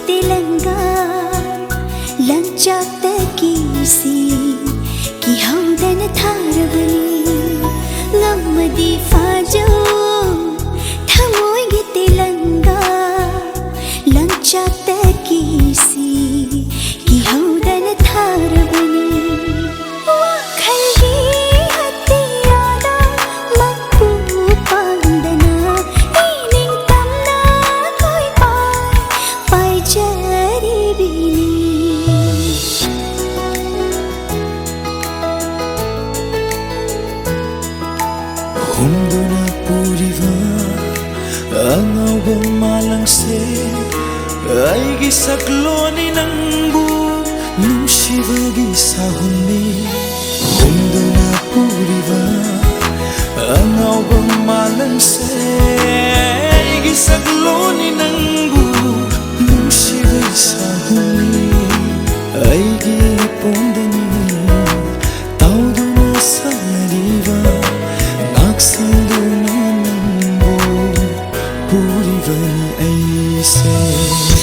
तिलंगा लंचात कीसी की हौदन थारवली लम्मदी फाजो थमोगे तिलंगा लंचात कीसी की हौदन थारवली Humduna puriva angauba malangse aigi sakloni nangbu nungsibagi sahuni Humduna puriva angauba malangse aigi sakloni nangbu nungsibagi sahuni aigi pondani tauduna sanariva Sanduna nambo purivan aise